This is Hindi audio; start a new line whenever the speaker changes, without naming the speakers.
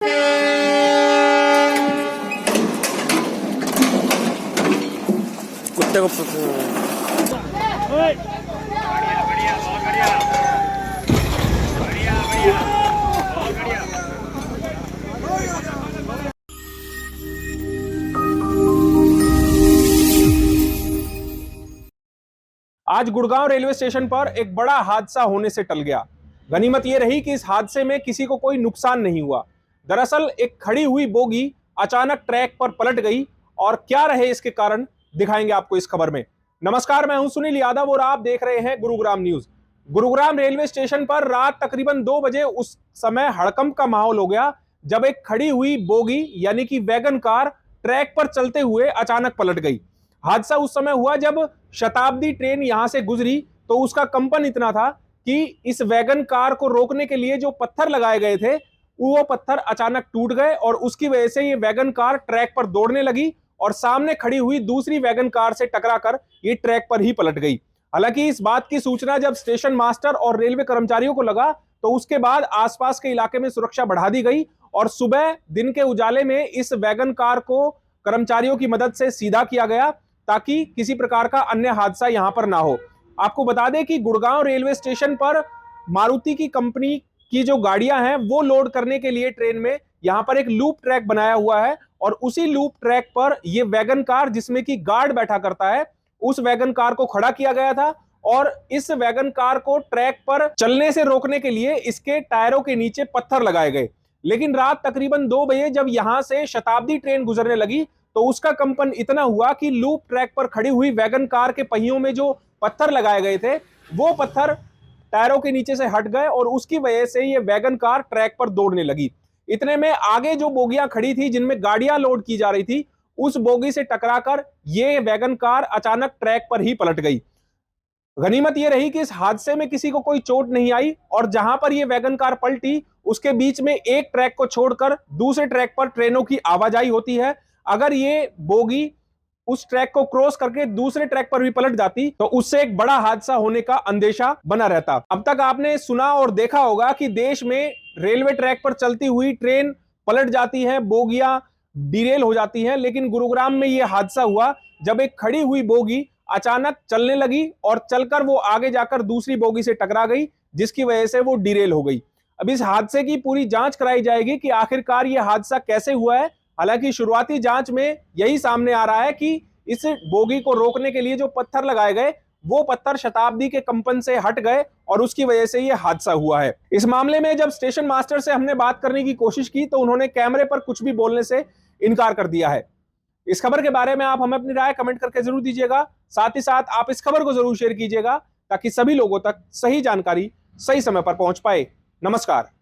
कुत्ते को आज गुड़गांव रेलवे स्टेशन पर एक बड़ा हादसा होने से टल गया। गनीमत यह रही कि इस हादसे में किसी को कोई नुकसान नहीं हुआ। दरअसल एक खड़ी हुई बोगी अचानक ट्रैक पर पलट गई और क्या रहे इसके कारण दिखाएंगे आपको इस खबर में। नमस्कार, मैं हूं सुनील यादव और आप देख रहे हैं Gurugram news. Gurugram railway station पर रात तकरीबन 2 बजे उस समय हड़कंप का माहौल हो गया जब एक खड़ी हुई बोगी यानी कि वैगन कार ट्रैक पर चलते हुए अचानक पलट गई। हादसा उस समय हुआ जब शताब्दी ट्रेन यहां से गुजरी तो उसका कंपन इतना था कि इस वैगन कार को रोकने के लिए जो पत्थर लगाए गए थे वो पत्थर अचानक टूट गए और उसकी वजह से ये वैगन कार ट्रैक पर दौड़ने लगी और सामने खड़ी हुई दूसरी वैगन कार से टकराकर ये ट्रैक पर ही पलट गई। हालांकि इस बात की सूचना जब स्टेशन मास्टर और रेलवे कर्मचारियों को लगा तो उसके बाद आसपास के इलाके में सुरक्षा बढ़ा दी गई और सुबह दिन के उजाले में इस वैगन कार को कर्मचारियों की मदद से सीधा किया गया ताकि किसी प्रकार का अन्य हादसा यहां पर ना हो। आपको बता दें कि गुड़गांव रेलवे स्टेशन पर मारुति की कंपनी की जो गाड़ियां हैं वो लोड करने के लिए ट्रेन में यहां पर एक लूप ट्रैक बनाया हुआ है और उसी लूप ट्रैक पर यह वैगन कार जिसमें कि गार्ड बैठा करता है उस वैगन कार को खड़ा किया गया था और इस वैगन कार को ट्रैक पर चलने से रोकने के लिए इसके टायरों के नीचे पत्थर लगाए गए। लेकिन रात तकरीबन 2 बजे जब यहां से शताब्दी ट्रेन गुजरने लगी तो उसका कंपन इतना हुआ कि लूप ट्रैक पर खड़ी हुई वैगन कार के पहियों में जो पत्थर लगाए गए थे वो पत्थर टायरों के नीचे से हट गए और उसकी वजह से ये वैगन कार ट्रैक पर दौड़ने लगी। इतने में आगे जो बोगियां खड़ी थी जिनमें गाड़ियां लोड की जा रही थी उस बोगी से टकराकर ये वैगन कार अचानक ट्रैक पर ही पलट गई। गनीमत यह रही कि इस हादसे में किसी को कोई चोट नहीं आई और जहां पर यह वैगन कार पलटी उसके बीच में एक ट्रैक को छोड़कर दूसरे ट्रैक पर ट्रेनों की आवाजाही होती है। अगर ये बोगी उस ट्रैक को क्रॉस करके दूसरे ट्रैक पर भी पलट जाती तो उससे एक बड़ा हादसा होने का अंदेशा बना रहता। अब तक आपने सुना और देखा होगा कि देश में रेलवे ट्रैक पर चलती हुई ट्रेन पलट जाती है, बोगियां डिरेल हो जाती हैं, लेकिन गुरुग्राम में यह हादसा हुआ जब एक खड़ी हुई बोगी अचानक चलने लगी और चलकर वो आगे जाकर दूसरी बोगी से टकरा गई जिसकी वजह से वो डिरेल हो गई। अब इस हादसे की पूरी जांच कराई जाएगी कि आखिरकार यह हादसा कैसे हुआ है। हालांकि शुरुआती जांच में यही सामने आ रहा है कि इस बोगी को रोकने के लिए जो पत्थर लगाए गए वो पत्थर शताब्दी के कंपन से हट गए और उसकी वजह से यह हादसा हुआ है। इस मामले में जब स्टेशन मास्टर से हमने बात करने की कोशिश की तो उन्होंने कैमरे पर कुछ भी बोलने से इनकार कर दिया है। इस खबर के बारे में आप हमें अपनी राय कमेंट करके जरूर दीजिएगा। साथ ही साथ आप इस खबर को जरूर शेयर कीजिएगा ताकि सभी लोगों तक सही जानकारी सही समय पर पहुंच पाए। नमस्कार।